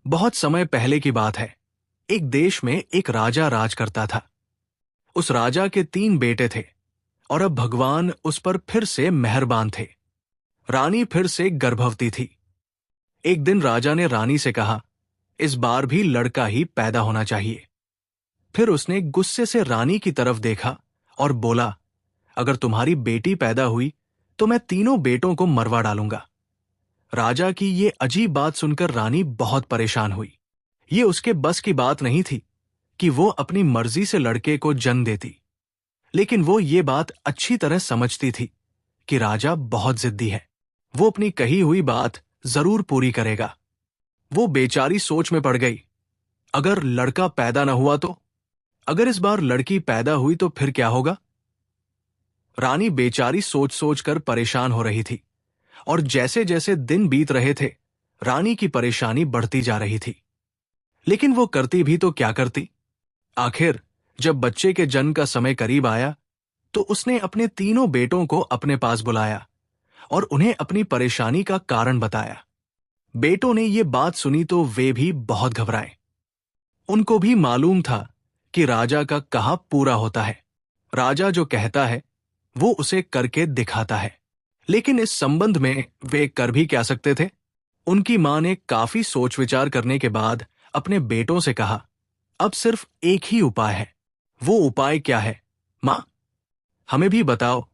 बहुत समय पहले की बात है। एक देश में एक राजा राज करता था। उस राजा के 3 बेटे थे और अब भगवान उस पर फिर से मेहरबान थे। रानी फिर से गर्भवती थी। एक दिन राजा ने रानी से कहा, इस बार भी लड़का ही पैदा होना चाहिए। फिर उसने गुस्से से रानी की तरफ देखा और बोला, अगर तुम्हारी बेटी पैदा हुई तो मैं तीनों बेटों को मरवा डालूंगा। राजा की ये अजीब बात सुनकर रानी बहुत परेशान हुई। ये उसके बस की बात नहीं थी कि वो अपनी मर्जी से लड़के को जन्म देती, लेकिन वो ये बात अच्छी तरह समझती थी कि राजा बहुत जिद्दी है। वो अपनी कही हुई बात जरूर पूरी करेगा। वो बेचारी सोच में पड़ गई। अगर लड़का पैदा न हुआ तो? अगर इस बार लड़की पैदा हुई तो फिर क्या होगा? रानी बेचारी सोच सोच कर परेशान हो रही थी और जैसे जैसे दिन बीत रहे थे, रानी की परेशानी बढ़ती जा रही थी। लेकिन वो करती भी तो क्या करती? आखिर जब बच्चे के जन्म का समय करीब आया तो उसने अपने तीनों बेटों को अपने पास बुलाया और उन्हें अपनी परेशानी का कारण बताया। बेटों ने ये बात सुनी तो वे भी बहुत घबराए। उनको भी मालूम था कि राजा का कहा पूरा होता है। राजा जो कहता है वो उसे करके दिखाता है। लेकिन इस संबंध में वे कर भी क्या सकते थे? उनकी मां ने काफी सोच विचार करने के बाद अपने बेटों से कहा, अब सिर्फ एक ही उपाय है। वो उपाय क्या है मां? हमें भी बताओ।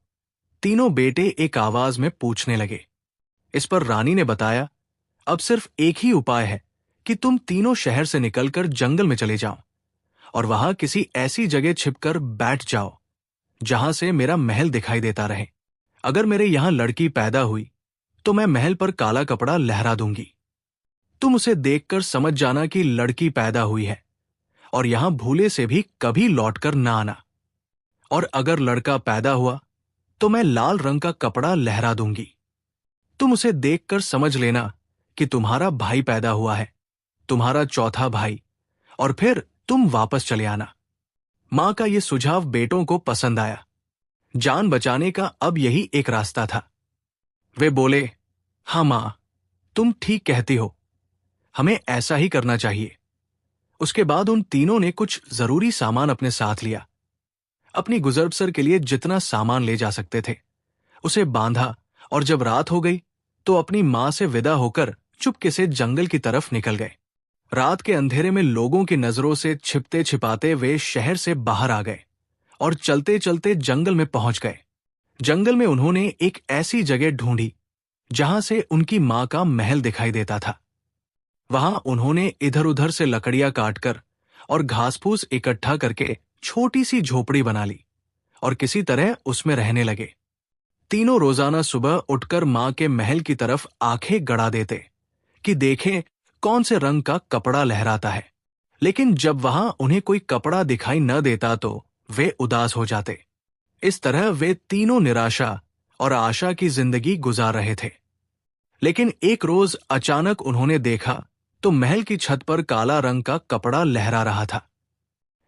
तीनों बेटे एक आवाज में पूछने लगे। इस पर रानी ने बताया, अब सिर्फ एक ही उपाय है कि तुम तीनों शहर से निकलकर जंगल में चले जाओ और वहां किसी ऐसी जगह छिपकर बैठ जाओ जहां से मेरा महल दिखाई देता रहे। अगर मेरे यहां लड़की पैदा हुई तो मैं महल पर काला कपड़ा लहरा दूंगी। तुम उसे देखकर समझ जाना कि लड़की पैदा हुई है और यहां भूले से भी कभी लौटकर ना आना। और अगर लड़का पैदा हुआ तो मैं लाल रंग का कपड़ा लहरा दूंगी। तुम उसे देखकर समझ लेना कि तुम्हारा भाई पैदा हुआ है, तुम्हारा चौथा भाई, और फिर तुम वापस चले आना। मां का यह सुझाव बेटों को पसंद आया। जान बचाने का अब यही एक रास्ता था। वे बोले, हां मां, तुम ठीक कहती हो, हमें ऐसा ही करना चाहिए। उसके बाद उन तीनों ने कुछ जरूरी सामान अपने साथ लिया। अपनी गुजर के लिए जितना सामान ले जा सकते थे उसे बांधा और जब रात हो गई तो अपनी मां से विदा होकर चुपके से जंगल की तरफ निकल गए। रात के अंधेरे में लोगों की नजरों से छिपते छिपाते वे शहर से बाहर आ गए और चलते चलते जंगल में पहुंच गए। जंगल में उन्होंने एक ऐसी जगह ढूंढी जहां से उनकी मां का महल दिखाई देता था। वहां उन्होंने इधर उधर से लकड़ियां काटकर और घास फूस इकट्ठा करके छोटी सी झोपड़ी बना ली और किसी तरह उसमें रहने लगे। तीनों रोजाना सुबह उठकर मां के महल की तरफ आंखें गड़ा देते कि देखें कौन से रंग का कपड़ा लहराता है। लेकिन जब वहां उन्हें कोई कपड़ा दिखाई न देता तो वे उदास हो जाते। इस तरह वे तीनों निराशा और आशा की जिंदगी गुजार रहे थे। लेकिन एक रोज अचानक उन्होंने देखा तो महल की छत पर काला रंग का कपड़ा लहरा रहा था।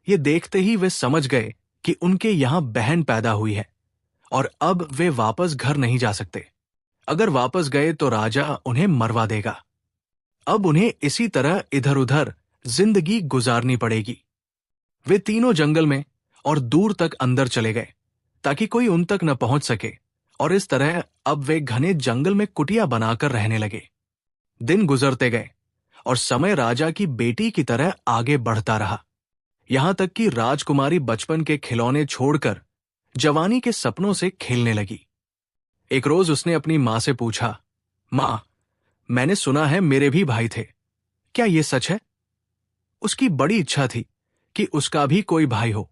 ये देखते ही वे समझ गए कि उनके यहां बहन पैदा हुई है और अब वे वापस घर नहीं जा सकते। अगर वापस गए तो राजा उन्हें मरवा देगा। अब उन्हें इसी तरह इधर उधर जिंदगी गुजारनी पड़ेगी। वे तीनों जंगल में और दूर तक अंदर चले गए ताकि कोई उन तक न पहुंच सके, और इस तरह अब वे घने जंगल में कुटिया बनाकर रहने लगे। दिन गुजरते गए और समय राजा की बेटी की तरह आगे बढ़ता रहा, यहां तक कि राजकुमारी बचपन के खिलौने छोड़कर जवानी के सपनों से खेलने लगी। एक रोज उसने अपनी मां से पूछा, मां, मैंने सुना है मेरे भी भाई थे, क्या ये सच है? उसकी बड़ी इच्छा थी कि उसका भी कोई भाई हो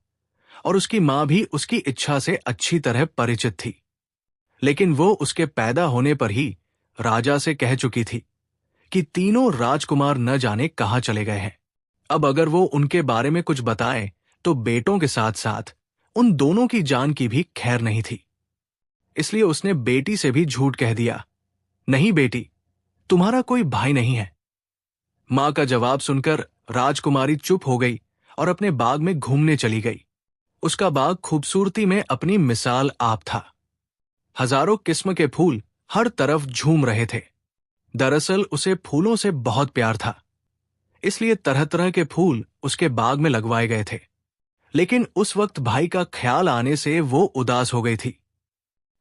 और उसकी मां भी उसकी इच्छा से अच्छी तरह परिचित थी। लेकिन वो उसके पैदा होने पर ही राजा से कह चुकी थी कि तीनों राजकुमार न जाने कहां चले गए हैं। अब अगर वो उनके बारे में कुछ बताए तो बेटों के साथ साथ उन दोनों की जान की भी खैर नहीं थी। इसलिए उसने बेटी से भी झूठ कह दिया, नहीं बेटी, तुम्हारा कोई भाई नहीं है। मां का जवाब सुनकर राजकुमारी चुप हो गई और अपने बाग में घूमने चली गई। उसका बाग खूबसूरती में अपनी मिसाल आप था। हजारों किस्म के फूल हर तरफ झूम रहे थे। दरअसल उसे फूलों से बहुत प्यार था। इसलिए तरह तरह के फूल उसके बाग में लगवाए गए थे। लेकिन उस वक्त भाई का ख्याल आने से वो उदास हो गई थी।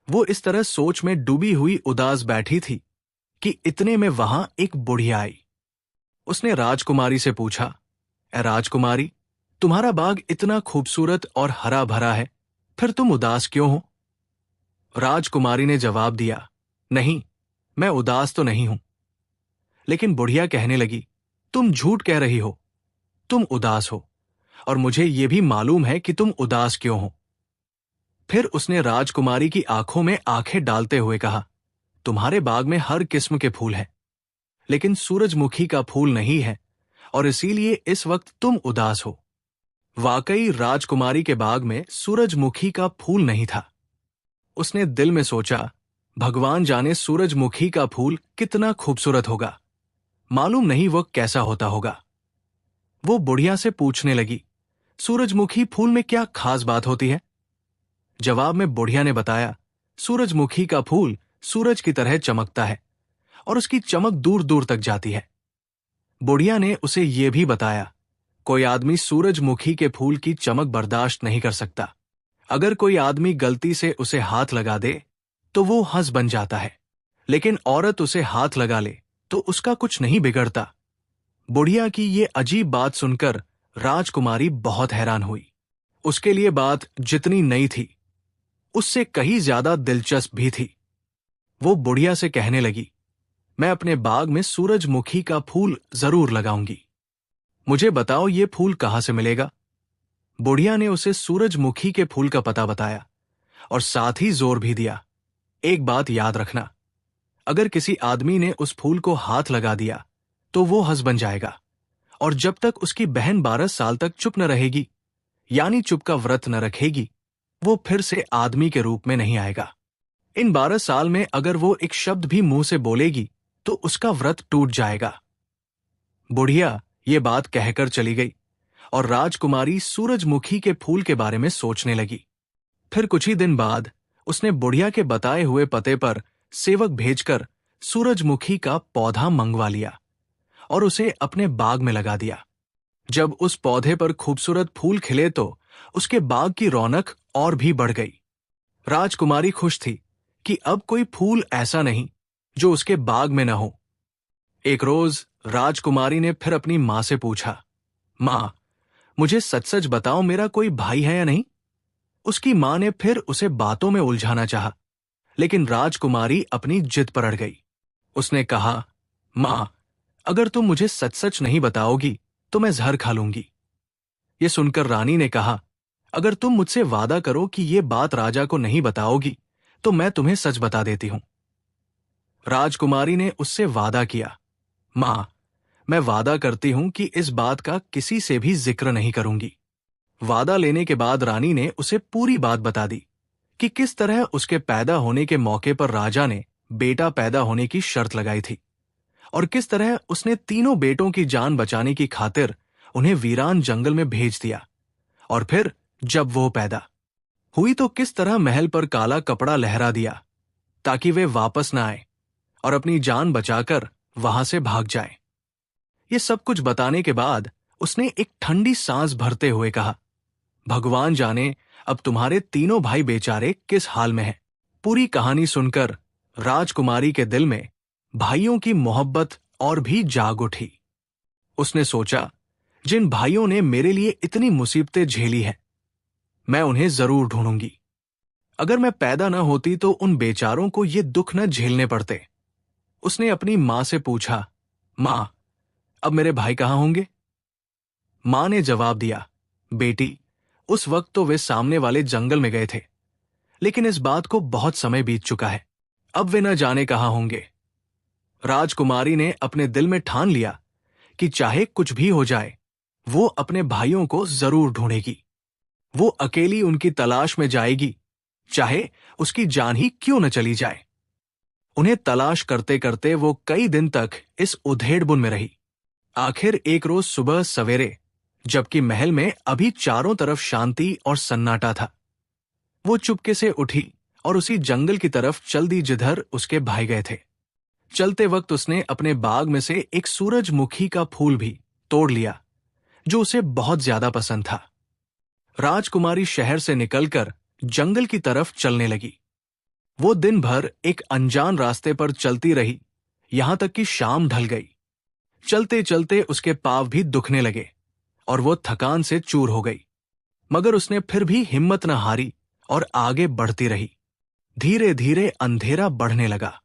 वो इस तरह सोच में डूबी हुई उदास बैठी थी कि इतने में वहां एक बुढ़िया आई। उसने राजकुमारी से पूछा, ए राजकुमारी, तुम्हारा बाग इतना खूबसूरत और हरा भरा है, फिर तुम उदास क्यों हो? राजकुमारी ने जवाब दिया, नहीं, मैं उदास तो नहीं हूं। लेकिन बुढ़िया कहने लगी, तुम झूठ कह रही हो, तुम उदास हो, और मुझे यह भी मालूम है कि तुम उदास क्यों हो। फिर उसने राजकुमारी की आंखों में आंखें डालते हुए कहा, तुम्हारे बाग में हर किस्म के फूल हैं, लेकिन सूरजमुखी का फूल नहीं है, और इसीलिए इस वक्त तुम उदास हो। वाकई राजकुमारी के बाग में सूरजमुखी का फूल नहीं था। उसने दिल में सोचा, भगवान जाने सूरजमुखी का फूल कितना खूबसूरत होगा, मालूम नहीं वह कैसा होता होगा। वो बुढ़िया से पूछने लगी, सूरजमुखी फूल में क्या खास बात होती है? जवाब में बुढ़िया ने बताया, सूरजमुखी का फूल सूरज की तरह चमकता है और उसकी चमक दूर दूर तक जाती है। बुढ़िया ने उसे यह भी बताया, कोई आदमी सूरजमुखी के फूल की चमक बर्दाश्त नहीं कर सकता। अगर कोई आदमी गलती से उसे हाथ लगा दे तो वो हंस बन जाता है, लेकिन औरत उसे हाथ लगा ले तो उसका कुछ नहीं बिगड़ता। बुढ़िया की ये अजीब बात सुनकर राजकुमारी बहुत हैरान हुई। उसके लिए बात जितनी नई थी, उससे कहीं ज्यादा दिलचस्प भी थी। वो बुढ़िया से कहने लगी, मैं अपने बाग में सूरजमुखी का फूल जरूर लगाऊंगी, मुझे बताओ ये फूल कहां से मिलेगा? बुढ़िया ने उसे सूरजमुखी के फूल का पता बताया और साथ ही जोर भी दिया, एक बात याद रखना, अगर किसी आदमी ने उस फूल को हाथ लगा दिया तो वो हंस बन जाएगा, और जब तक उसकी बहन 12 साल तक चुप न रहेगी, यानी चुप का व्रत न रखेगी, वो फिर से आदमी के रूप में नहीं आएगा। इन 12 साल में अगर वो एक शब्द भी मुंह से बोलेगी तो उसका व्रत टूट जाएगा। बुढ़िया ये बात कहकर चली गई और राजकुमारी सूरजमुखी के फूल के बारे में सोचने लगी। फिर कुछ ही दिन बाद उसने बुढ़िया के बताए हुए पते पर सेवक भेजकर सूरजमुखी का पौधा मंगवा लिया और उसे अपने बाग में लगा दिया। जब उस पौधे पर खूबसूरत फूल खिले तो उसके बाग की रौनक और भी बढ़ गई। राजकुमारी खुश थी कि अब कोई फूल ऐसा नहीं जो उसके बाग में न हो। एक रोज राजकुमारी ने फिर अपनी मां से पूछा, मां, मुझे सच सच बताओ, मेरा कोई भाई है या नहीं? उसकी मां ने फिर उसे बातों में उलझाना चाहा, लेकिन राजकुमारी अपनी जिद पर अड़ गई। उसने कहा, मां, अगर तुम मुझे सच सच नहीं बताओगी तो मैं जहर खा लूंगी। ये सुनकर रानी ने कहा, अगर तुम मुझसे वादा करो कि ये बात राजा को नहीं बताओगी तो मैं तुम्हें सच बता देती हूं। राजकुमारी ने उससे वादा किया, मां, मैं वादा करती हूं कि इस बात का किसी से भी जिक्र नहीं करूंगी। वादा लेने के बाद रानी ने उसे पूरी बात बता दी कि किस तरह उसके पैदा होने के मौके पर राजा ने बेटा पैदा होने की शर्त लगाई थी और किस तरह उसने तीनों बेटों की जान बचाने की खातिर उन्हें वीरान जंगल में भेज दिया, और फिर जब वो पैदा हुई तो किस तरह महल पर काला कपड़ा लहरा दिया ताकि वे वापस न आए और अपनी जान बचाकर वहां से भाग जाए। ये सब कुछ बताने के बाद उसने एक ठंडी सांस भरते हुए कहा, भगवान जाने अब तुम्हारे तीनों भाई बेचारे किस हाल में हैं। पूरी कहानी सुनकर राजकुमारी के दिल में भाइयों की मोहब्बत और भी जाग उठी। उसने सोचा, जिन भाइयों ने मेरे लिए इतनी मुसीबतें झेली हैं, मैं उन्हें जरूर ढूंढूंगी। अगर मैं पैदा न होती तो उन बेचारों को ये दुख न झेलने पड़ते। उसने अपनी मां से पूछा, मां, अब मेरे भाई कहां होंगे? मां ने जवाब दिया, बेटी, उस वक्त तो वे सामने वाले जंगल में गए थे, लेकिन इस बात को बहुत समय बीत चुका है, अब वे न जाने कहां होंगे। राजकुमारी ने अपने दिल में ठान लिया कि चाहे कुछ भी हो जाए, वो अपने भाइयों को जरूर ढूंढेगी। वो अकेली उनकी तलाश में जाएगी, चाहे उसकी जान ही क्यों न चली जाए। उन्हें तलाश करते करते वो कई दिन तक इस उधेड़बुन में रही। आखिर एक रोज सुबह सवेरे, जबकि महल में अभी चारों तरफ शांति और सन्नाटा था, वो चुपके से उठी और उसी जंगल की तरफ चल दी जिधर उसके भाई गए थे। चलते वक्त उसने अपने बाग में से एक सूरजमुखी का फूल भी तोड़ लिया जो उसे बहुत ज्यादा पसंद था। राजकुमारी शहर से निकलकर जंगल की तरफ चलने लगी। वो दिन भर एक अनजान रास्ते पर चलती रही, यहां तक कि शाम ढल गई। चलते चलते उसके पांव भी दुखने लगे और वो थकान से चूर हो गई, मगर उसने फिर भी हिम्मत न हारी और आगे बढ़ती रही। धीरे धीरे अंधेरा बढ़ने लगा।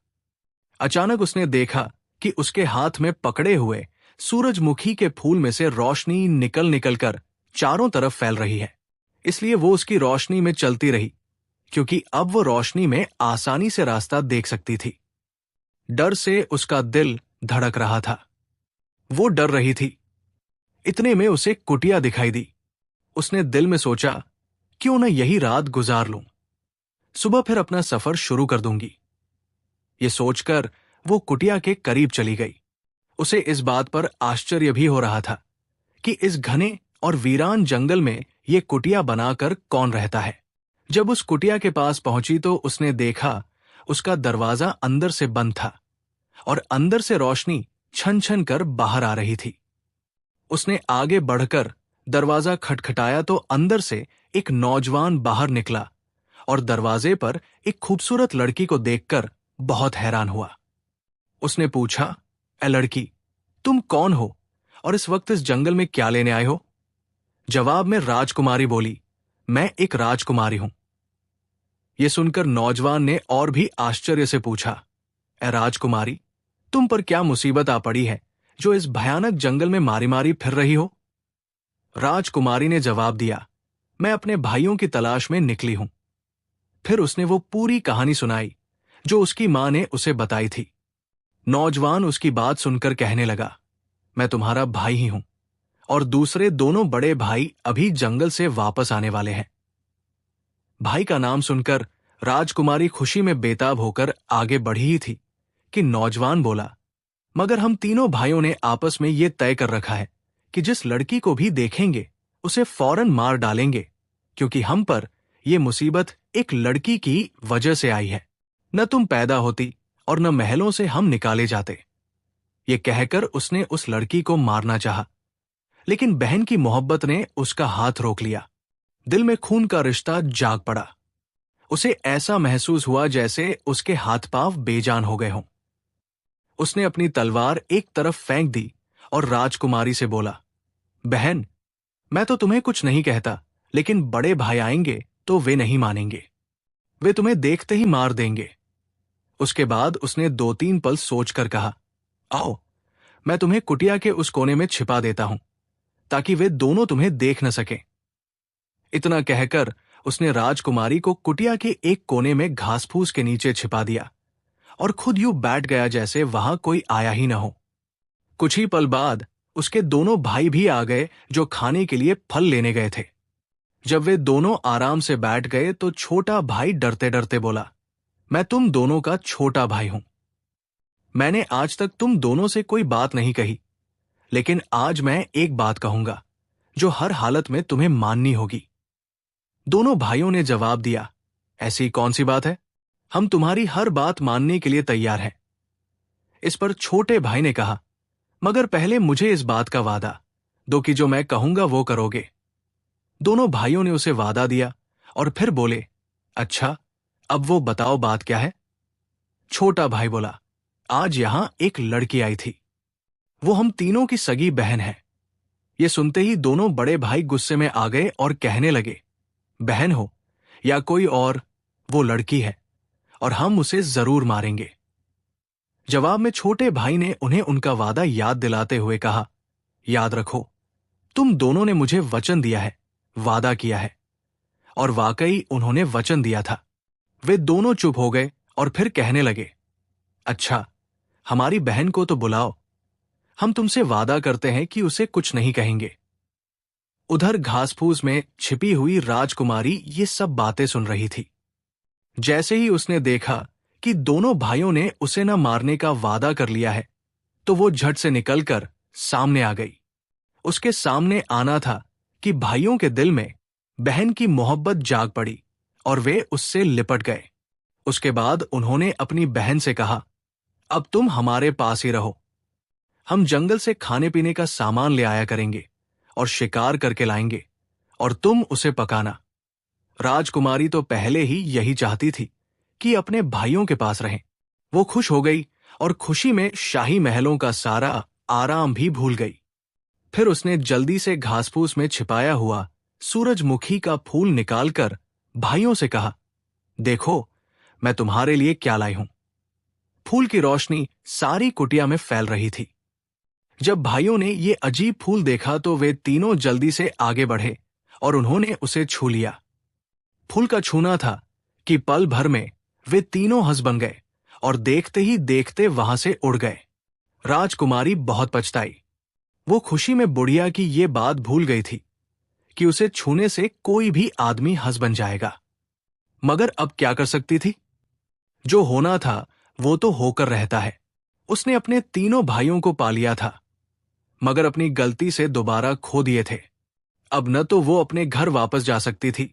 अचानक उसने देखा कि उसके हाथ में पकड़े हुए सूरजमुखी के फूल में से रोशनी निकल निकल कर चारों तरफ फैल रही है। इसलिए वो उसकी रोशनी में चलती रही, क्योंकि अब वो रोशनी में आसानी से रास्ता देख सकती थी। डर से उसका दिल धड़क रहा था। वो डर रही थी। इतने में उसे कुटिया दिखाई दी। उसने दिल में सोचा, क्यों न यही रात गुजार लूं, सुबह फिर अपना सफर शुरू कर दूंगी। ये सोचकर वो कुटिया के करीब चली गई। उसे इस बात पर आश्चर्य भी हो रहा था कि इस घने और वीरान जंगल में ये कुटिया बनाकर कौन रहता है। जब उस कुटिया के पास पहुंची तो उसने देखा उसका दरवाजा अंदर से बंद था और अंदर से रोशनी छन छन कर बाहर आ रही थी। उसने आगे बढ़कर दरवाजा खटखटाया तो अंदर से एक नौजवान बाहर निकला और दरवाजे पर एक खूबसूरत लड़की को देखकर बहुत हैरान हुआ। उसने पूछा, ए लड़की, तुम कौन हो और इस वक्त इस जंगल में क्या लेने आए हो? जवाब में राजकुमारी बोली, मैं एक राजकुमारी हूं। यह सुनकर नौजवान ने और भी आश्चर्य से पूछा, ए राजकुमारी, तुम पर क्या मुसीबत आ पड़ी है जो इस भयानक जंगल में मारी मारी फिर रही हो? राजकुमारी ने जवाब दिया, मैं अपने भाइयों की तलाश में निकली हूं। फिर उसने वो पूरी कहानी सुनाई जो उसकी मां ने उसे बताई थी। नौजवान उसकी बात सुनकर कहने लगा, मैं तुम्हारा भाई ही हूं और दूसरे दोनों बड़े भाई अभी जंगल से वापस आने वाले हैं। भाई का नाम सुनकर राजकुमारी खुशी में बेताब होकर आगे बढ़ी ही थी कि नौजवान बोला, मगर हम तीनों भाइयों ने आपस में ये तय कर रखा है कि जिस लड़की को भी देखेंगे उसे फौरन मार डालेंगे, क्योंकि हम पर यह मुसीबत एक लड़की की वजह से आई है। न तुम पैदा होती और न महलों से हम निकाले जाते। ये कहकर उसने उस लड़की को मारना चाहा, लेकिन बहन की मोहब्बत ने उसका हाथ रोक लिया। दिल में खून का रिश्ता जाग पड़ा। उसे ऐसा महसूस हुआ जैसे उसके हाथ पांव बेजान हो गए हों। उसने अपनी तलवार एक तरफ फेंक दी और राजकुमारी से बोला, बहन, मैं तो तुम्हें कुछ नहीं कहता, लेकिन बड़े भाई आएंगे तो वे नहीं मानेंगे। वे तुम्हें देखते ही मार देंगे। उसके बाद उसने 2-3 पल सोचकर कहा, आओ, मैं तुम्हें कुटिया के उस कोने में छिपा देता हूं ताकि वे दोनों तुम्हें देख न सकें। इतना कहकर उसने राजकुमारी को कुटिया के एक कोने में घास फूस के नीचे छिपा दिया और खुद यूं बैठ गया जैसे वहां कोई आया ही न हो। कुछ ही पल बाद उसके दोनों भाई भी आ गए जो खाने के लिए फल लेने गए थे। जब वे दोनों आराम से बैठ गए तो छोटा भाई डरते डरते बोला, मैं तुम दोनों का छोटा भाई हूं। मैंने आज तक तुम दोनों से कोई बात नहीं कही, लेकिन आज मैं एक बात कहूंगा जो हर हालत में तुम्हें माननी होगी। दोनों भाइयों ने जवाब दिया, ऐसी कौन सी बात है? हम तुम्हारी हर बात मानने के लिए तैयार हैं। इस पर छोटे भाई ने कहा, मगर पहले मुझे इस बात का वादा दो कि जो मैं कहूंगा वो करोगे। दोनों भाइयों ने उसे वादा दिया और फिर बोले, अच्छा, अब वो बताओ बात क्या है? छोटा भाई बोला, आज यहां एक लड़की आई थी। वो हम तीनों की सगी बहन है। ये सुनते ही दोनों बड़े भाई गुस्से में आ गए और कहने लगे, बहन हो या कोई और, वो लड़की है और हम उसे जरूर मारेंगे। जवाब में छोटे भाई ने उन्हें उनका वादा याद दिलाते हुए कहा, याद रखो, तुम दोनों ने मुझे वचन दिया है, वादा किया है। और वाकई उन्होंने वचन दिया था। वे दोनों चुप हो गए और फिर कहने लगे, अच्छा, हमारी बहन को तो बुलाओ, हम तुमसे वादा करते हैं कि उसे कुछ नहीं कहेंगे। उधर घासफूस में छिपी हुई राजकुमारी ये सब बातें सुन रही थी। जैसे ही उसने देखा कि दोनों भाइयों ने उसे न मारने का वादा कर लिया है, तो वो झट से निकलकर सामने आ गई। उसके सामने आना था कि भाइयों के दिल में बहन की मोहब्बत जाग पड़ी और वे उससे लिपट गए। उसके बाद उन्होंने अपनी बहन से कहा, अब तुम हमारे पास ही रहो। हम जंगल से खाने पीने का सामान ले आया करेंगे और शिकार करके लाएंगे, और तुम उसे पकाना। राजकुमारी तो पहले ही यही चाहती थी कि अपने भाइयों के पास रहें। वो खुश हो गई और खुशी में शाही महलों का सारा आराम भी भूल गई। फिर उसने जल्दी से घासफूस में छिपाया हुआ सूरजमुखी का फूल निकालकर भाइयों से कहा, देखो मैं तुम्हारे लिए क्या लाई हूं। फूल की रोशनी सारी कुटिया में फैल रही थी। जब भाइयों ने ये अजीब फूल देखा तो वे तीनों जल्दी से आगे बढ़े और उन्होंने उसे छू लिया। फूल का छूना था कि पल भर में वे तीनों हंस बन गए और देखते ही देखते वहां से उड़ गए। राजकुमारी बहुत पछताई। वो खुशी में बुढ़िया की ये बात भूल गई थी कि उसे छूने से कोई भी आदमी हंस बन जाएगा। मगर अब क्या कर सकती थी? जो होना था वो तो होकर रहता है। उसने अपने तीनों भाइयों को पा लिया था, मगर अपनी गलती से दोबारा खो दिए थे। अब न तो वो अपने घर वापस जा सकती थी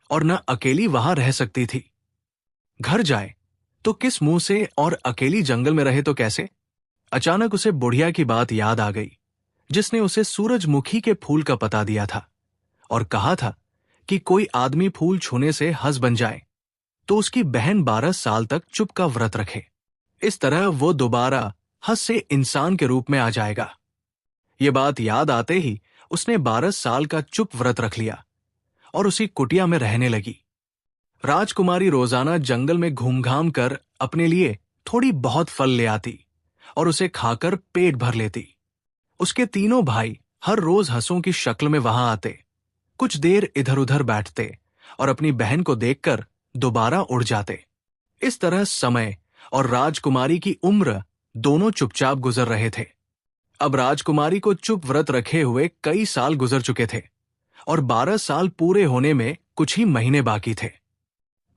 और न अकेली वहां रह सकती थी। घर जाए तो किस मुंह से, और अकेली जंगल में रहे तो कैसे? अचानक उसे बुढ़िया की बात याद आ गई, जिसने उसे सूरजमुखी के फूल का पता दिया था और कहा था कि कोई आदमी फूल छूने से हंस बन जाए तो उसकी बहन 12 साल तक चुप का व्रत रखे। इस तरह वो दोबारा हंस से इंसान के रूप में आ जाएगा। ये बात याद आते ही उसने 12 साल का चुप व्रत रख लिया और उसी कुटिया में रहने लगी। राजकुमारी रोजाना जंगल में घूम घाम कर अपने लिए थोड़ी बहुत फल ले आती और उसे खाकर पेट भर लेती। उसके तीनों भाई हर रोज हंसों की शक्ल में वहां आते, कुछ देर इधर उधर बैठते और अपनी बहन को देखकर दोबारा उड़ जाते। इस तरह समय और राजकुमारी की उम्र दोनों चुपचाप गुजर रहे थे। अब राजकुमारी को चुप व्रत रखे हुए कई साल गुजर चुके थे और 12 साल पूरे होने में कुछ ही महीने बाकी थे।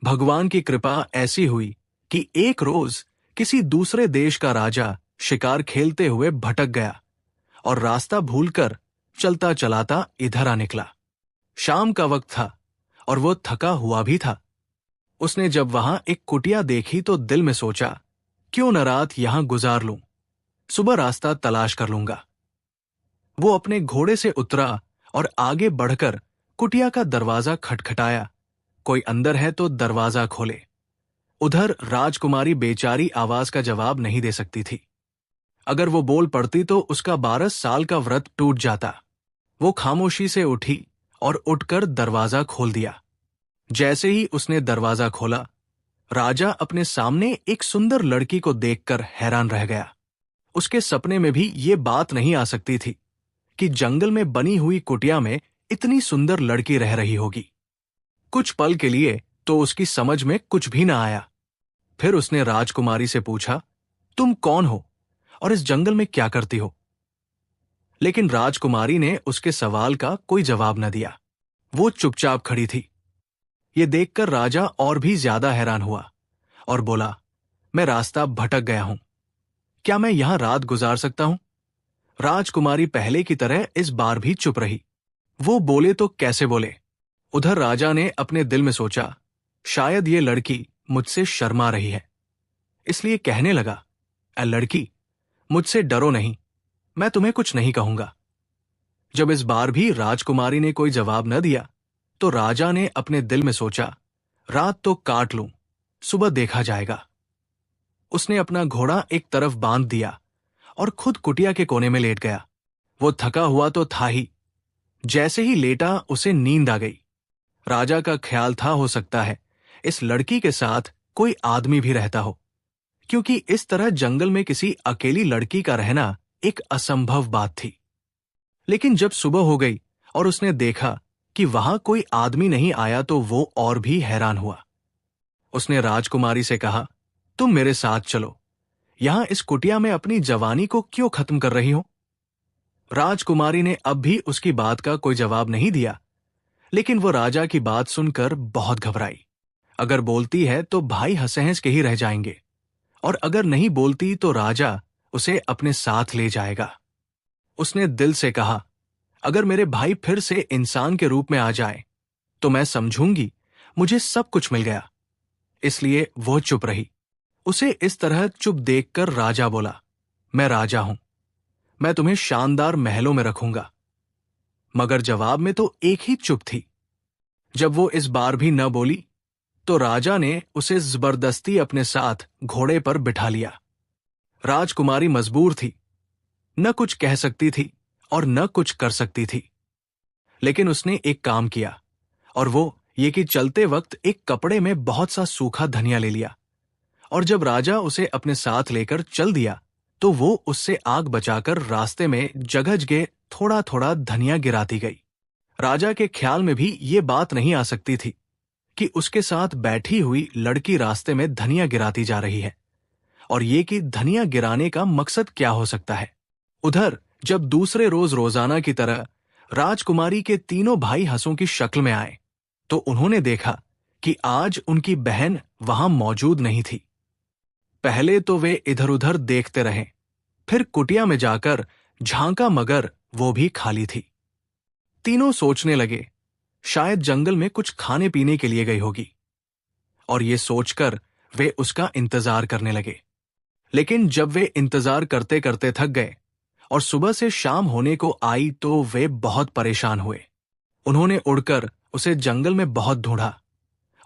भगवान की कृपा ऐसी हुई कि एक रोज किसी दूसरे देश का राजा शिकार खेलते हुए भटक गया और रास्ता भूलकर चलता चलाता इधर आ निकला। शाम का वक्त था और वो थका हुआ भी था। उसने जब वहां एक कुटिया देखी तो दिल में सोचा, क्यों न रात यहां गुजार लूं, सुबह रास्ता तलाश कर लूंगा। वो अपने घोड़े से उतरा और आगे बढ़कर कुटिया का दरवाजा खटखटाया। कोई अंदर है तो दरवाजा खोले। उधर राजकुमारी बेचारी आवाज का जवाब नहीं दे सकती थी। अगर वो बोल पड़ती तो उसका 12 साल का व्रत टूट जाता। वो खामोशी से उठी और उठकर दरवाजा खोल दिया। जैसे ही उसने दरवाजा खोला, राजा अपने सामने एक सुंदर लड़की को देखकर हैरान रह गया। उसके सपने में भी ये बात नहीं आ सकती थी कि जंगल में बनी हुई कुटिया में इतनी सुंदर लड़की रह रही होगी। कुछ पल के लिए तो उसकी समझ में कुछ भी ना आया। फिर उसने राजकुमारी से पूछा, तुम कौन हो और इस जंगल में क्या करती हो? लेकिन राजकुमारी ने उसके सवाल का कोई जवाब न दिया। वो चुपचाप खड़ी थी। ये देखकर राजा और भी ज्यादा हैरान हुआ और बोला, मैं रास्ता भटक गया हूं, क्या मैं यहां रात गुजार सकता हूं? राजकुमारी पहले की तरह इस बार भी चुप रही। वो बोले तो कैसे बोले? उधर राजा ने अपने दिल में सोचा, शायद ये लड़की मुझसे शर्मा रही है, इसलिए कहने लगा, ऐ लड़की, मुझसे डरो नहीं, मैं तुम्हें कुछ नहीं कहूंगा। जब इस बार भी राजकुमारी ने कोई जवाब न दिया तो राजा ने अपने दिल में सोचा, रात तो काट लूं, सुबह देखा जाएगा। उसने अपना घोड़ा एक तरफ बांध दिया और खुद कुटिया के कोने में लेट गया। वो थका हुआ तो था ही। जैसे ही लेटा उसे नींद आ गई। राजा का ख्याल था, हो सकता है इस लड़की के साथ कोई आदमी भी रहता हो, क्योंकि इस तरह जंगल में किसी अकेली लड़की का रहना एक असंभव बात थी। लेकिन जब सुबह हो गई और उसने देखा कि वहां कोई आदमी नहीं आया तो वो और भी हैरान हुआ। उसने राजकुमारी से कहा, तुम मेरे साथ चलो, यहां इस कुटिया में अपनी जवानी को क्यों खत्म कर रही हो? राजकुमारी ने अब भी उसकी बात का कोई जवाब नहीं दिया, लेकिन वो राजा की बात सुनकर बहुत घबराई। अगर बोलती है तो भाई हंस के ही रह जाएंगे, और अगर नहीं बोलती तो राजा उसे अपने साथ ले जाएगा। उसने दिल से कहा, अगर मेरे भाई फिर से इंसान के रूप में आ जाए तो मैं समझूंगी मुझे सब कुछ मिल गया। इसलिए वो चुप रही। उसे इस तरह चुप देखकर राजा बोला, मैं राजा हूं, मैं तुम्हें शानदार महलों में रखूंगा। मगर जवाब में तो एक ही चुप थी। जब वो इस बार भी न बोली तो राजा ने उसे जबरदस्ती अपने साथ घोड़े पर बिठा लिया। राजकुमारी मजबूर थी, न कुछ कह सकती थी और न कुछ कर सकती थी। लेकिन उसने एक काम किया, और वो ये कि चलते वक्त एक कपड़े में बहुत सा सूखा धनिया ले लिया, और जब राजा उसे अपने साथ लेकर चल दिया तो वो उससे आग बचाकर रास्ते में जगह जगह थोड़ा थोड़ा धनिया गिराती गई। राजा के ख्याल में भी ये बात नहीं आ सकती थी कि उसके साथ बैठी हुई लड़की रास्ते में धनिया गिराती जा रही है, और ये कि धनिया गिराने का मकसद क्या हो सकता है। उधर जब दूसरे रोज रोजाना की तरह राजकुमारी के तीनों भाई हंसों की शक्ल में आए तो उन्होंने देखा कि आज उनकी बहन वहां मौजूद नहीं थी। पहले तो वे इधर उधर देखते रहे, फिर कुटिया में जाकर झांका मगर वो भी खाली थी। तीनों सोचने लगे, शायद जंगल में कुछ खाने पीने के लिए गई होगी, और ये सोचकर वे उसका इंतजार करने लगे। लेकिन जब वे इंतजार करते करते थक गए और सुबह से शाम होने को आई तो वे बहुत परेशान हुए। उन्होंने उड़कर उसे जंगल में बहुत ढूंढा,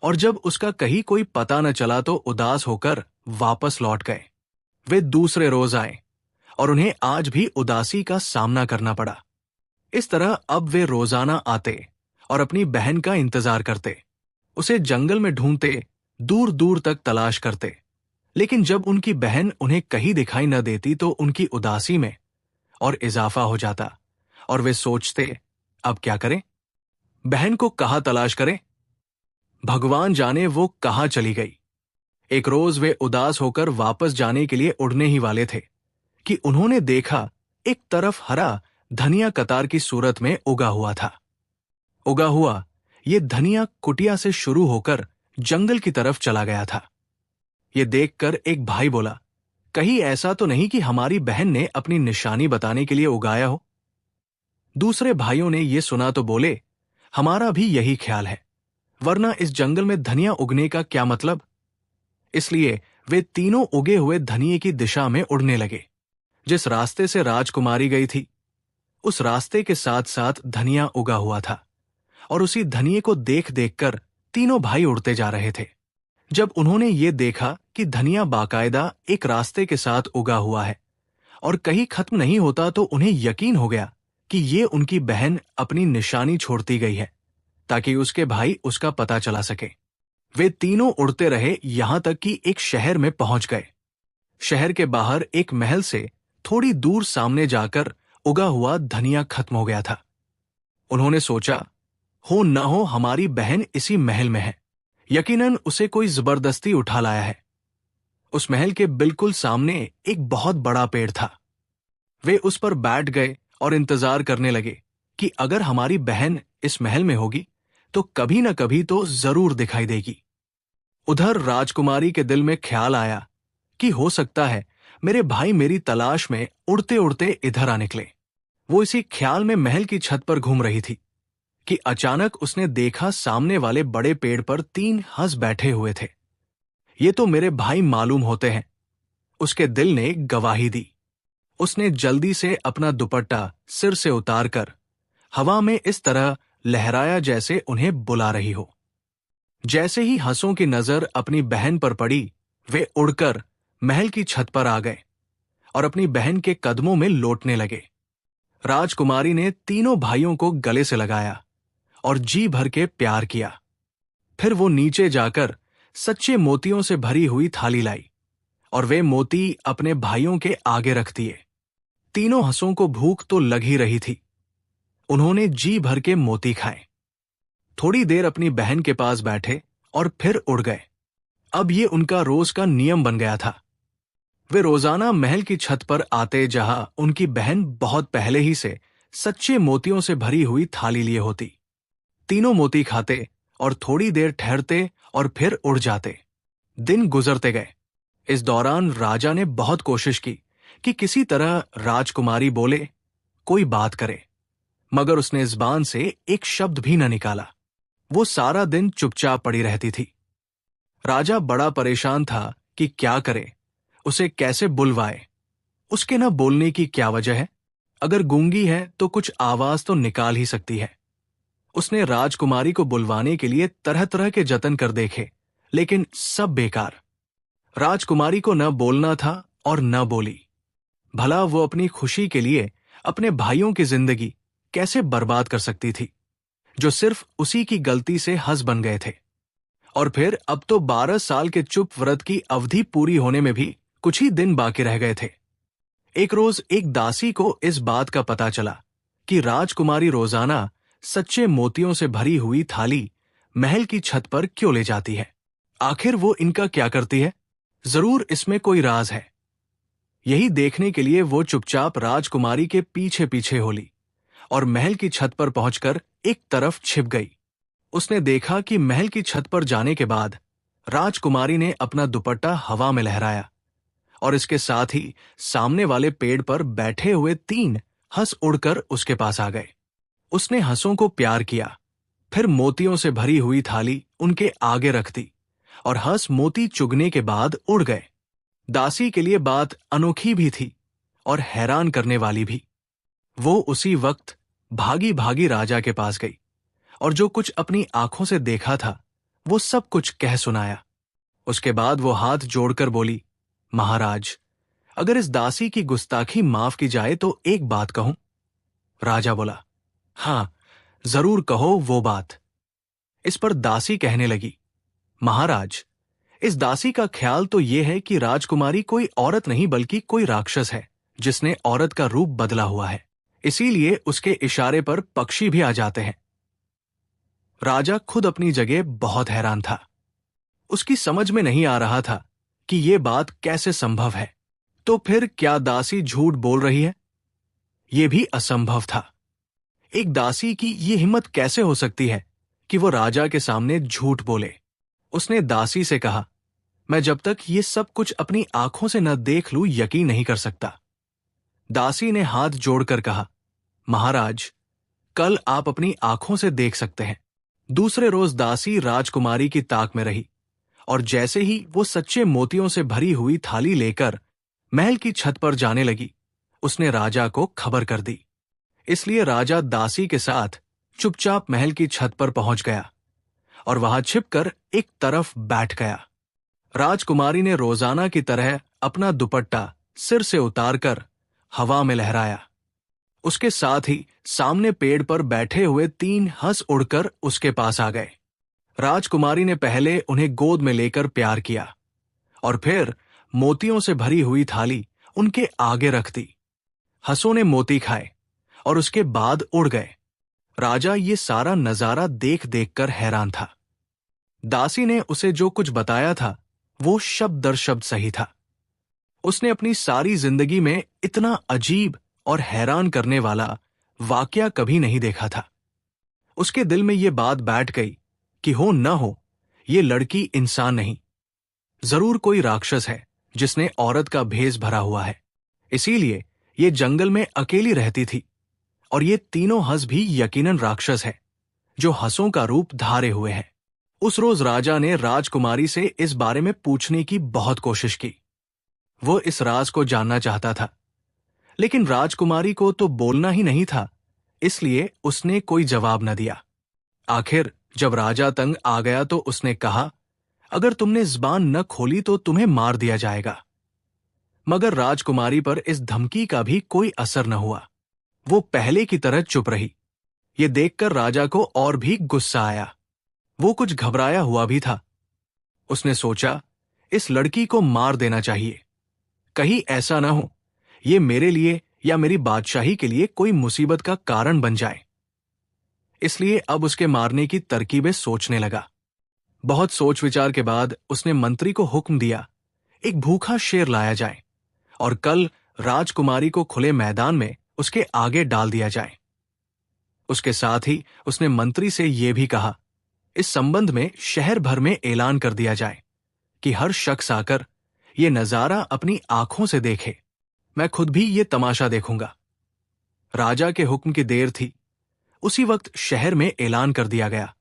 और जब उसका कहीं कोई पता न चला तो उदास होकर वापस लौट गए। वे दूसरे रोज आए और उन्हें आज भी उदासी का सामना करना पड़ा। इस तरह अब वे रोजाना आते और अपनी बहन का इंतजार करते, उसे जंगल में ढूंढते, दूर दूर तक तलाश करते। लेकिन जब उनकी बहन उन्हें कहीं दिखाई न देती तो उनकी उदासी में और इजाफा हो जाता, और वे सोचते, अब क्या करें, बहन को कहाँ तलाश करें। भगवान जाने वो कहाँ चली गई। एक रोज वे उदास होकर वापस जाने के लिए उड़ने ही वाले थे कि उन्होंने देखा एक तरफ हरा धनिया कतार की सूरत में उगा हुआ था। उगा हुआ ये धनिया कुटिया से शुरू होकर जंगल की तरफ चला गया था। ये देखकर एक भाई बोला, कहीं ऐसा तो नहीं कि हमारी बहन ने अपनी निशानी बताने के लिए उगाया हो। दूसरे भाइयों ने ये सुना तो बोले, हमारा भी यही ख्याल है, वरना इस जंगल में धनिया उगने का क्या मतलब। इसलिए वे तीनों उगे हुए धनिये की दिशा में उड़ने लगे। जिस रास्ते से राजकुमारी गई थी उस रास्ते के साथ साथ धनिया उगा हुआ था, और उसी धनिये को देख देखकर तीनों भाई उड़ते जा रहे थे। जब उन्होंने ये देखा कि धनिया बाकायदा एक रास्ते के साथ उगा हुआ है और कहीं खत्म नहीं होता तो उन्हें यकीन हो गया कि ये उनकी बहन अपनी निशानी छोड़ती गई है ताकि उसके भाई उसका पता चला सके। वे तीनों उड़ते रहे यहां तक कि एक शहर में पहुंच गए। शहर के बाहर एक महल से थोड़ी दूर सामने जाकर उगा हुआ धनिया खत्म हो गया था। उन्होंने सोचा, हो न हो हमारी बहन इसी महल में है, यकीनन उसे कोई जबरदस्ती उठा लाया है। उस महल के बिल्कुल सामने एक बहुत बड़ा पेड़ था। वे उस पर बैठ गए और इंतजार करने लगे कि अगर हमारी बहन इस महल में होगी तो कभी न कभी तो जरूर दिखाई देगी। उधर राजकुमारी के दिल में ख्याल आया कि हो सकता है मेरे भाई मेरी तलाश में उड़ते उड़ते इधर आ निकले। वो इसी ख्याल में महल की छत पर घूम रही थी कि अचानक उसने देखा सामने वाले बड़े पेड़ पर 3 हंस बैठे हुए थे। ये तो मेरे भाई मालूम होते हैं, उसके दिल ने गवाही दी। उसने जल्दी से अपना दुपट्टा सिर से उतारकर हवा में इस तरह लहराया जैसे उन्हें बुला रही हो। जैसे ही हंसों की नजर अपनी बहन पर पड़ी वे उड़कर महल की छत पर आ गए और अपनी बहन के कदमों में लौटने लगे। राजकुमारी ने तीनों भाइयों को गले से लगाया और जी भर के प्यार किया। फिर वो नीचे जाकर सच्चे मोतियों से भरी हुई थाली लाई और वे मोती अपने भाइयों के आगे रख दिए। तीनों हंसों को भूख तो लग ही रही थी। उन्होंने जी भर के मोती खाए, थोड़ी देर अपनी बहन के पास बैठे और फिर उड़ गए। अब ये उनका रोज का नियम बन गया था। वे रोजाना महल की छत पर आते जहां उनकी बहन बहुत पहले ही से सच्चे मोतियों से भरी हुई थाली लिए होती। तीनों मोती खाते और थोड़ी देर ठहरते और फिर उड़ जाते। दिन गुजरते गए। इस दौरान राजा ने बहुत कोशिश की कि किसी तरह राजकुमारी बोले, कोई बात करे, मगर उसने ज़बान से एक शब्द भी न निकाला। वो सारा दिन चुपचाप पड़ी रहती थी। राजा बड़ा परेशान था कि क्या करे, उसे कैसे बुलवाए, उसके न बोलने की क्या वजह है। अगर गूंगी है तो कुछ आवाज तो निकाल ही सकती है। उसने राजकुमारी को बुलवाने के लिए तरह तरह के जतन कर देखे, लेकिन सब बेकार। राजकुमारी को न बोलना था और न बोली। भला वो अपनी खुशी के लिए अपने भाइयों की जिंदगी कैसे बर्बाद कर सकती थी, जो सिर्फ उसी की गलती से हंस बन गए थे। और फिर अब तो 12 साल के चुप व्रत की अवधि पूरी होने में भी कुछ ही दिन बाकी रह गए थे। एक रोज एक दासी को इस बात का पता चला कि राजकुमारी रोजाना सच्चे मोतियों से भरी हुई थाली महल की छत पर क्यों ले जाती है। आखिर वो इनका क्या करती है? जरूर इसमें कोई राज है। यही देखने के लिए वो चुपचाप राजकुमारी के पीछे पीछे होली और महल की छत पर पहुंचकर एक तरफ छिप गई। उसने देखा कि महल की छत पर जाने के बाद राजकुमारी ने अपना दुपट्टा हवा में लहराया और इसके साथ ही सामने वाले पेड़ पर बैठे हुए 3 हंस उड़कर उसके पास आ गए। उसने हंसों को प्यार किया, फिर मोतियों से भरी हुई थाली उनके आगे रख दी और हंस मोती चुगने के बाद उड़ गए। दासी के लिए बात अनोखी भी थी और हैरान करने वाली भी। वो उसी वक्त भागी भागी राजा के पास गई और जो कुछ अपनी आंखों से देखा था वो सब कुछ कह सुनाया। उसके बाद वो हाथ जोड़कर बोली, महाराज, अगर इस दासी की गुस्ताखी माफ की जाए तो एक बात कहूं। राजा बोला, हाँ जरूर कहो वो बात। इस पर दासी कहने लगी, महाराज, इस दासी का ख्याल तो यह है कि राजकुमारी कोई औरत नहीं बल्कि कोई राक्षस है जिसने औरत का रूप बदला हुआ है, इसीलिए उसके इशारे पर पक्षी भी आ जाते हैं। राजा खुद अपनी जगह बहुत हैरान था। उसकी समझ में नहीं आ रहा था कि यह बात कैसे संभव है। तो फिर क्या दासी झूठ बोल रही है? यह भी असंभव था। एक दासी की यह हिम्मत कैसे हो सकती है कि वो राजा के सामने झूठ बोले? उसने दासी से कहा, मैं जब तक ये सब कुछ अपनी आंखों से न देख लूं यकीन नहीं कर सकता। दासी ने हाथ जोड़कर कहा, महाराज, कल आप अपनी आंखों से देख सकते हैं। दूसरे रोज दासी राजकुमारी की ताक में रही और जैसे ही वो सच्चे मोतियों से भरी हुई थाली लेकर महल की छत पर जाने लगी, उसने राजा को खबर कर दी। इसलिए राजा दासी के साथ चुपचाप महल की छत पर पहुंच गया और वहां छिपकर एक तरफ बैठ गया। राजकुमारी ने रोजाना की तरह अपना दुपट्टा सिर से उतारकर हवा में लहराया। उसके साथ ही सामने पेड़ पर बैठे हुए 3 हंस उड़कर उसके पास आ गए। राजकुमारी ने पहले उन्हें गोद में लेकर प्यार किया और फिर मोतियों से भरी हुई थाली उनके आगे रख दी। हंसों ने मोती खाए और उसके बाद उड़ गए। राजा ये सारा नजारा देख देखकर हैरान था। दासी ने उसे जो कुछ बताया था वो शब्द दर शब्द सही था। उसने अपनी सारी जिंदगी में इतना अजीब और हैरान करने वाला वाकया कभी नहीं देखा था। उसके दिल में ये बात बैठ गई कि हो न हो, ये लड़की इंसान नहीं, जरूर कोई राक्षस है जिसने औरत का भेष भरा हुआ है। इसीलिए ये जंगल में अकेली रहती थी और ये तीनों हंस भी यकीनन राक्षस है जो हंसों का रूप धारे हुए हैं। उस रोज राजा ने राजकुमारी से इस बारे में पूछने की बहुत कोशिश की। वो इस राज को जानना चाहता था, लेकिन राजकुमारी को तो बोलना ही नहीं था, इसलिए उसने कोई जवाब न दिया। आखिर जब राजा तंग आ गया तो उसने कहा, अगर तुमने जुबान न खोली तो तुम्हें मार दिया जाएगा। मगर राजकुमारी पर इस धमकी का भी कोई असर न हुआ। वो पहले की तरह चुप रही। ये देखकर राजा को और भी गुस्सा आया। वो कुछ घबराया हुआ भी था। उसने सोचा, इस लड़की को मार देना चाहिए। कहीं ऐसा न हो ये मेरे लिए या मेरी बादशाही के लिए कोई मुसीबत का कारण बन जाए। इसलिए अब उसके मारने की तरकीबें सोचने लगा। बहुत सोच विचार के बाद उसने मंत्री को हुक्म दिया, एक भूखा शेर लाया जाए और कल राजकुमारी को खुले मैदान में उसके आगे डाल दिया जाए। उसके साथ ही उसने मंत्री से यह भी कहा, इस संबंध में शहर भर में ऐलान कर दिया जाए कि हर शख्स आकर ये नजारा अपनी आंखों से देखे। मैं खुद भी ये तमाशा देखूंगा। राजा के हुक्म की देर थी। उसी वक्त शहर में ऐलान कर दिया गया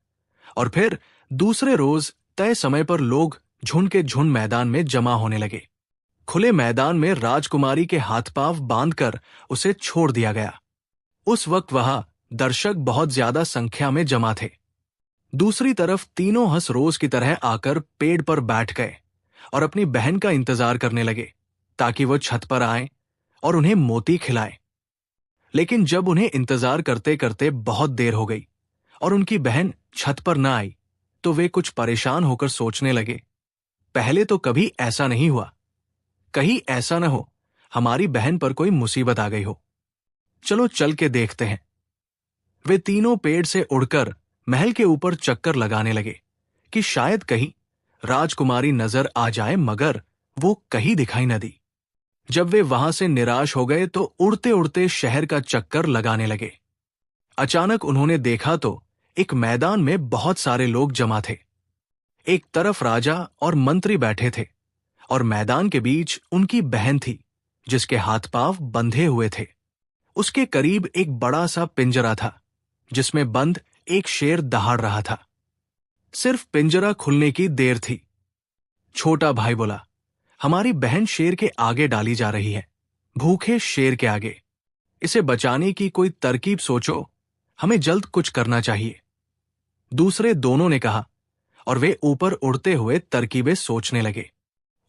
और फिर दूसरे रोज तय समय पर लोग झुंड के झुंड मैदान में जमा होने लगे। खुले मैदान में राजकुमारी के हाथ पांव बांधकर उसे छोड़ दिया गया। उस वक्त वहां दर्शक बहुत ज्यादा संख्या में जमा थे। दूसरी तरफ तीनों हंस रोज की तरह आकर पेड़ पर बैठ गए और अपनी बहन का इंतजार करने लगे ताकि वो छत पर आए और उन्हें मोती खिलाए। लेकिन जब उन्हें इंतजार करते करते बहुत देर हो गई और उनकी बहन छत पर न आई, तो वे कुछ परेशान होकर सोचने लगे, पहले तो कभी ऐसा नहीं हुआ, कहीं ऐसा न हो हमारी बहन पर कोई मुसीबत आ गई हो। चलो चल के देखते हैं। वे तीनों पेड़ से उड़कर महल के ऊपर चक्कर लगाने लगे कि शायद कहीं राजकुमारी नजर आ जाए, मगर वो कहीं दिखाई न दी। जब वे वहां से निराश हो गए तो उड़ते उड़ते शहर का चक्कर लगाने लगे। अचानक उन्होंने देखा तो एक मैदान में बहुत सारे लोग जमा थे। एक तरफ राजा और मंत्री बैठे थे और मैदान के बीच उनकी बहन थी जिसके हाथ पांव बंधे हुए थे। उसके करीब एक बड़ा सा पिंजरा था जिसमें बंद एक शेर दहाड़ रहा था। सिर्फ पिंजरा खुलने की देर थी। छोटा भाई बोला, हमारी बहन शेर के आगे डाली जा रही है, भूखे शेर के आगे। इसे बचाने की कोई तरकीब सोचो, हमें जल्द कुछ करना चाहिए। दूसरे दोनों ने कहा और वे ऊपर उड़ते हुए तरकीबें सोचने लगे।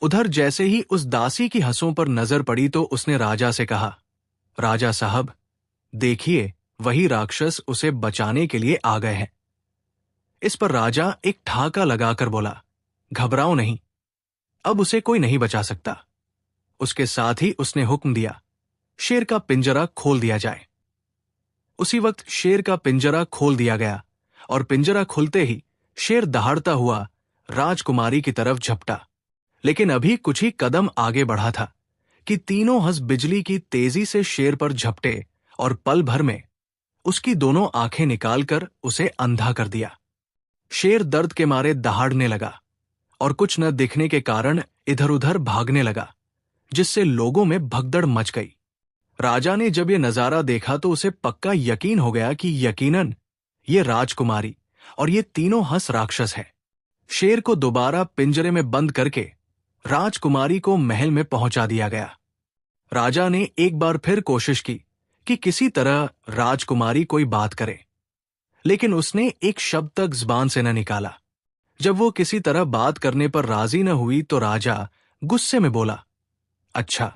उधर जैसे ही उस दासी की हंसों पर नजर पड़ी तो उसने राजा से कहा, राजा साहब, देखिए वही राक्षस उसे बचाने के लिए आ गए हैं। इस पर राजा एक ठाका लगाकर बोला, घबराओ नहीं, अब उसे कोई नहीं बचा सकता। उसके साथ ही उसने हुक्म दिया, शेर का पिंजरा खोल दिया जाए। उसी वक्त शेर का पिंजरा खोल दिया गया और पिंजरा खुलते ही शेर दहाड़ता हुआ राजकुमारी की तरफ झपटा। लेकिन अभी कुछ ही कदम आगे बढ़ा था कि तीनों हंस बिजली की तेजी से शेर पर झपटे और पल भर में उसकी दोनों आंखें निकालकर उसे अंधा कर दिया। शेर दर्द के मारे दहाड़ने लगा और कुछ न दिखने के कारण इधर उधर भागने लगा, जिससे लोगों में भगदड़ मच गई। राजा ने जब ये नजारा देखा तो उसे पक्का यकीन हो गया कि यकीनन ये राजकुमारी और ये तीनों हंस राक्षस है। शेर को दोबारा पिंजरे में बंद करके राजकुमारी को महल में पहुंचा दिया गया। राजा ने एक बार फिर कोशिश की कि किसी तरह राजकुमारी कोई बात करे, लेकिन उसने एक शब्द तक जुबान से न निकाला। जब वो किसी तरह बात करने पर राजी न हुई तो राजा गुस्से में बोला, अच्छा,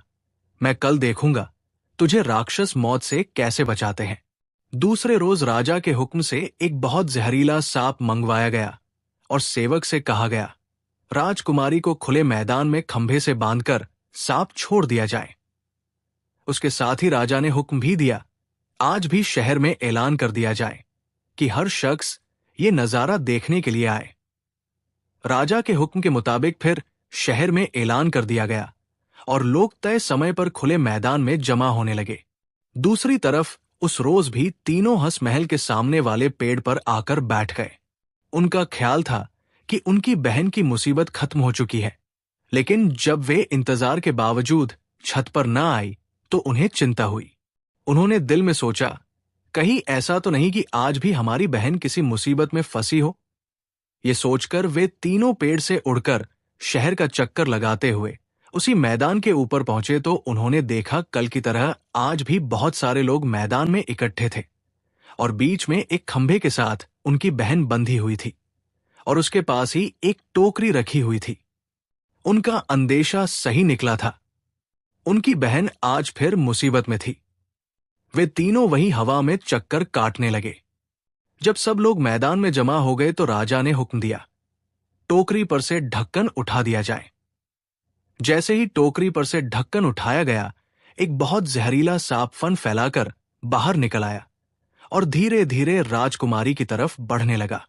मैं कल देखूंगा तुझे राक्षस मौत से कैसे बचाते हैं। दूसरे रोज राजा के हुक्म से एक बहुत जहरीला सांप मंगवाया गया और सेवक से कहा गया, राजकुमारी को खुले मैदान में खंभे से बांधकर सांप छोड़ दिया जाए। उसके साथ ही राजा ने हुक्म भी दिया, आज भी शहर में ऐलान कर दिया जाए कि हर शख्स ये नजारा देखने के लिए आए। राजा के हुक्म के मुताबिक फिर शहर में ऐलान कर दिया गया और लोग तय समय पर खुले मैदान में जमा होने लगे। दूसरी तरफ उस रोज भी तीनों हंस महल के सामने वाले पेड़ पर आकर बैठ गए। उनका ख्याल था कि उनकी बहन की मुसीबत खत्म हो चुकी है, लेकिन जब वे इंतजार के बावजूद छत पर न आई तो उन्हें चिंता हुई। उन्होंने दिल में सोचा, कहीं ऐसा तो नहीं कि आज भी हमारी बहन किसी मुसीबत में फंसी हो। ये सोचकर वे तीनों पेड़ से उड़कर शहर का चक्कर लगाते हुए उसी मैदान के ऊपर पहुंचे तो उन्होंने देखा कल की तरह आज भी बहुत सारे लोग मैदान में इकट्ठे थे और बीच में एक खंभे के साथ उनकी बहन बंधी हुई थी और उसके पास ही एक टोकरी रखी हुई थी। उनका अंदेशा सही निकला था, उनकी बहन आज फिर मुसीबत में थी। वे तीनों वही हवा में चक्कर काटने लगे। जब सब लोग मैदान में जमा हो गए तो राजा ने हुक्म दिया, टोकरी पर से ढक्कन उठा दिया जाए। जैसे ही टोकरी पर से ढक्कन उठाया गया, एक बहुत जहरीला सांप फन फैलाकर बाहर निकल आया और धीरे धीरे राजकुमारी की तरफ बढ़ने लगा।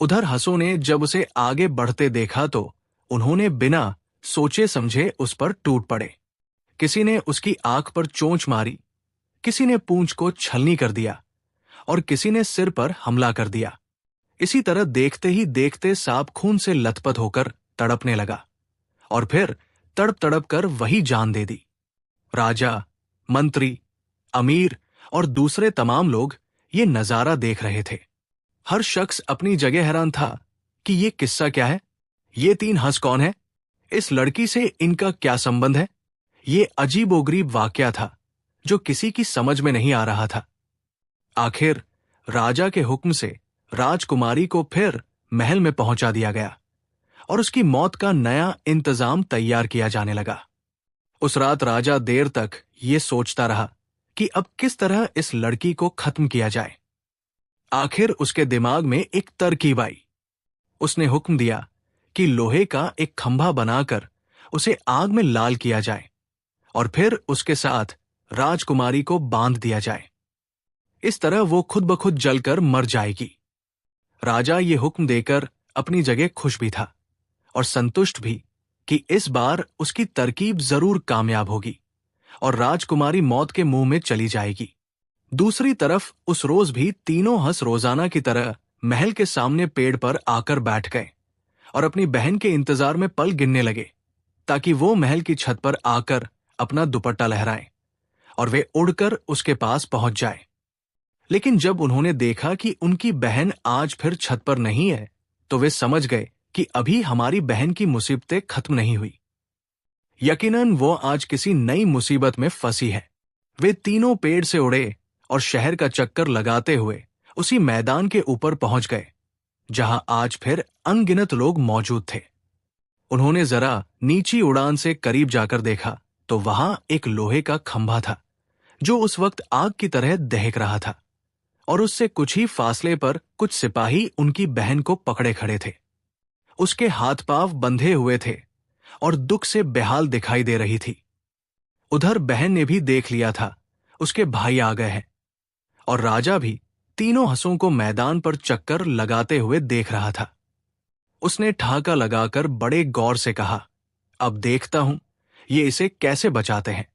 उधर हंसों ने जब उसे आगे बढ़ते देखा तो उन्होंने बिना सोचे समझे उस पर टूट पड़े। किसी ने उसकी आंख पर चोंच मारी, किसी ने पूंछ को छलनी कर दिया और किसी ने सिर पर हमला कर दिया। इसी तरह देखते ही देखते सांप खून से लथपथ होकर तड़पने लगा और फिर तड़प तड़प कर वही जान दे दी। राजा, मंत्री, अमीर और दूसरे तमाम लोग ये नजारा देख रहे थे। हर शख्स अपनी जगह हैरान था कि ये किस्सा क्या है, ये तीन हंस कौन है, इस लड़की से इनका क्या संबंध है? ये अजीबोगरीब वाकया था जो किसी की समझ में नहीं आ रहा था। आखिर राजा के हुक्म से राजकुमारी को फिर महल में पहुंचा दिया गया और उसकी मौत का नया इंतजाम तैयार किया जाने लगा। उस रात राजा देर तक ये सोचता रहा कि अब किस तरह इस लड़की को खत्म किया जाए। आखिर उसके दिमाग में एक तरकीब आई। उसने हुक्म दिया कि लोहे का एक खंभा बनाकर उसे आग में लाल किया जाए और फिर उसके साथ राजकुमारी को बांध दिया जाए। इस तरह वो खुद ब खुद जलकर मर जाएगी। राजा ये हुक्म देकर अपनी जगह खुश भी था और संतुष्ट भी कि इस बार उसकी तरकीब जरूर कामयाब होगी और राजकुमारी मौत के मुंह में चली जाएगी। दूसरी तरफ उस रोज भी तीनों हंस रोजाना की तरह महल के सामने पेड़ पर आकर बैठ गए और अपनी बहन के इंतजार में पल गिनने लगे ताकि वो महल की छत पर आकर अपना दुपट्टा लहराएं और वे उड़कर उसके पास पहुंच जाए। लेकिन जब उन्होंने देखा कि उनकी बहन आज फिर छत पर नहीं है तो वे समझ गए कि अभी हमारी बहन की मुसीबतें खत्म नहीं हुई। यकीनन वो आज किसी नई मुसीबत में फंसी है। वे तीनों पेड़ से उड़े और शहर का चक्कर लगाते हुए उसी मैदान के ऊपर पहुंच गए जहां आज फिर अनगिनत लोग मौजूद थे। उन्होंने जरा नीची उड़ान से करीब जाकर देखा तो वहां एक लोहे का खंभा था जो उस वक्त आग की तरह दहक रहा था और उससे कुछ ही फासले पर कुछ सिपाही उनकी बहन को पकड़े खड़े थे। उसके हाथ पांव बंधे हुए थे और दुख से बेहाल दिखाई दे रही थी। उधर बहन ने भी देख लिया था उसके भाई आ गए हैं और राजा भी तीनों हंसों को मैदान पर चक्कर लगाते हुए देख रहा था। उसने ठहाका लगाकर बड़े गौर से कहा, अब देखता हूं ये इसे कैसे बचाते हैं।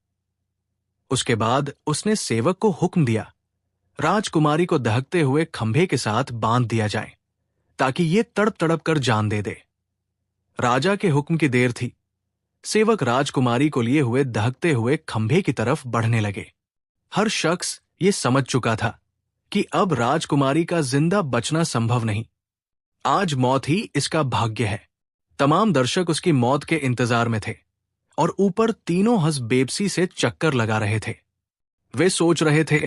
उसके बाद उसने सेवक को हुक्म दिया, राजकुमारी को दहकते हुए खंभे के साथ बांध दिया जाए ताकि ये तड़प तड़प कर जान दे दे। राजा के हुक्म की देर थी। सेवक राजकुमारी को लिए हुए दहकते हुए खंभे की तरफ बढ़ने लगे। हर शख्स ये समझ चुका था कि अब राजकुमारी का जिंदा बचना संभव नहीं। आज मौत ही इसका भाग्य है। तमाम दर्शक उसकी मौत के इंतजार में थे और ऊपर तीनों हंस बेबसी से चक्कर लगा रहे थे। वे सोच रहे थे,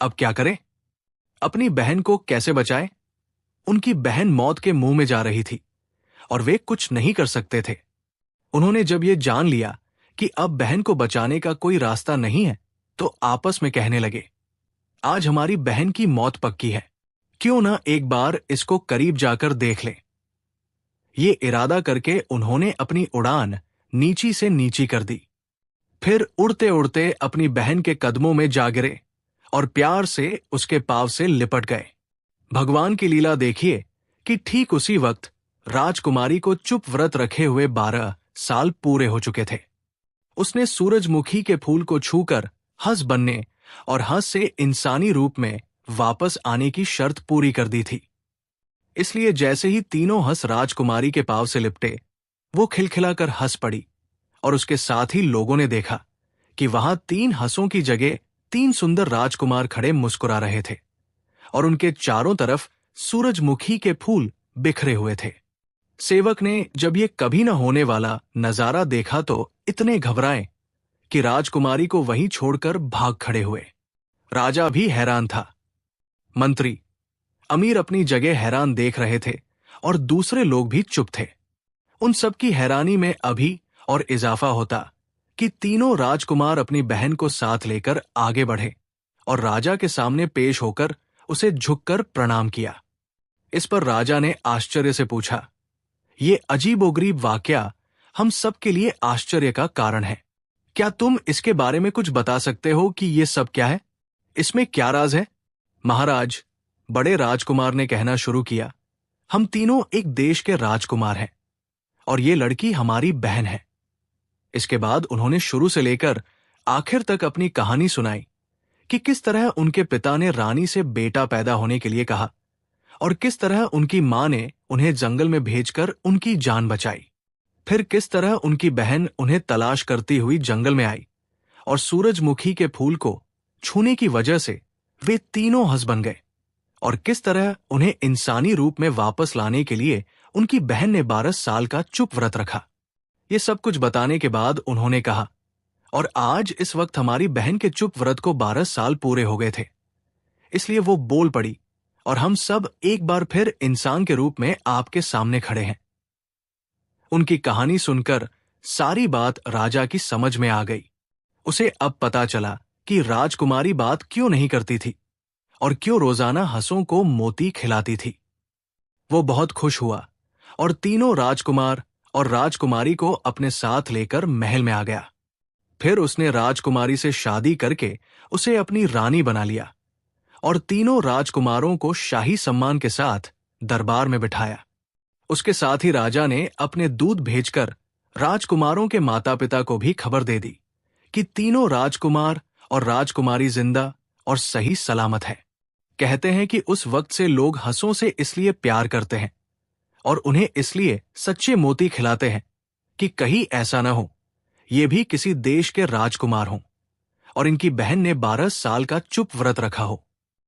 अब क्या करें? अपनी बहन को कैसे बचाएं? उनकी बहन मौत के मुंह में जा रही थी और वे कुछ नहीं कर सकते थे। उन्होंने जब ये जान लिया कि अब बहन को बचाने का कोई रास्ता नहीं है तो आपस में कहने लगे, आज हमारी बहन की मौत पक्की है, क्यों ना एक बार इसको करीब जाकर देख लें। ये इरादा करके उन्होंने अपनी उड़ान नीची से नीची कर दी। फिर उड़ते उड़ते अपनी बहन के कदमों में जा गिरे और प्यार से उसके पांव से लिपट गए। भगवान की लीला देखिए कि ठीक उसी वक्त राजकुमारी को चुप व्रत रखे हुए 12 साल पूरे हो चुके थे। उसने सूरजमुखी के फूल को छूकर हंस बनने और हंस से इंसानी रूप में वापस आने की शर्त पूरी कर दी थी। इसलिए जैसे ही तीनों हंस राजकुमारी के पांव से लिपटे, वो खिलखिलाकर हंस पड़ी और उसके साथ ही लोगों ने देखा कि वहां 3 हंसों की जगह 3 सुंदर राजकुमार खड़े मुस्कुरा रहे थे और उनके चारों तरफ सूरजमुखी के फूल बिखरे हुए थे। सेवक ने जब ये कभी न होने वाला नजारा देखा तो इतने घबराए कि राजकुमारी को वहीं छोड़कर भाग खड़े हुए। राजा भी हैरान था। मंत्री, अमीर अपनी जगह हैरान देख रहे थे और दूसरे लोग भी चुप थे। उन सबकी हैरानी में अभी और इजाफा होता कि तीनों राजकुमार अपनी बहन को साथ लेकर आगे बढ़े और राजा के सामने पेश होकर उसे झुककर प्रणाम किया। इस पर राजा ने आश्चर्य से पूछा, ये अजीबोगरीब वाकया हम सबके लिए आश्चर्य का कारण है। क्या तुम इसके बारे में कुछ बता सकते हो कि ये सब क्या है? इसमें क्या राज है? महाराज, बड़े राजकुमार ने कहना शुरू किया, हम तीनों एक देश के राजकुमार हैं और ये लड़की हमारी बहन है। इसके बाद उन्होंने शुरू से लेकर आखिर तक अपनी कहानी सुनाई कि किस तरह उनके पिता ने रानी से बेटा पैदा होने के लिए कहा और किस तरह उनकी मां ने उन्हें जंगल में भेजकर उनकी जान बचाई। फिर किस तरह उनकी बहन उन्हें तलाश करती हुई जंगल में आई और सूरजमुखी के फूल को छूने की वजह से वे तीनों हंस बन गए और किस तरह उन्हें इंसानी रूप में वापस लाने के लिए उनकी बहन ने 12 साल का चुप व्रत रखा। ये सब कुछ बताने के बाद उन्होंने कहा, और आज इस वक्त हमारी बहन के चुप व्रत को 12 साल पूरे हो गए थे। इसलिए वो बोल पड़ी और हम सब एक बार फिर इंसान के रूप में आपके सामने खड़े हैं। उनकी कहानी सुनकर सारी बात राजा की समझ में आ गई। उसे अब पता चला कि राजकुमारी बात क्यों नहीं करती थी और क्यों रोजाना हंसों को मोती खिलाती थी। वो बहुत खुश हुआ और तीनों राजकुमार और राजकुमारी को अपने साथ लेकर महल में आ गया। फिर उसने राजकुमारी से शादी करके उसे अपनी रानी बना लिया और तीनों राजकुमारों को शाही सम्मान के साथ दरबार में बिठाया। उसके साथ ही राजा ने अपने दूत भेजकर राजकुमारों के माता पिता को भी खबर दे दी कि तीनों राजकुमार और राजकुमारी जिंदा और सही सलामत है। कहते हैं कि उस वक्त से लोग हंसों से इसलिए प्यार करते हैं और उन्हें इसलिए सच्चे मोती खिलाते हैं कि कहीं ऐसा न हो ये भी किसी देश के राजकुमार हों और इनकी बहन ने 12 साल का चुप व्रत रखा हो।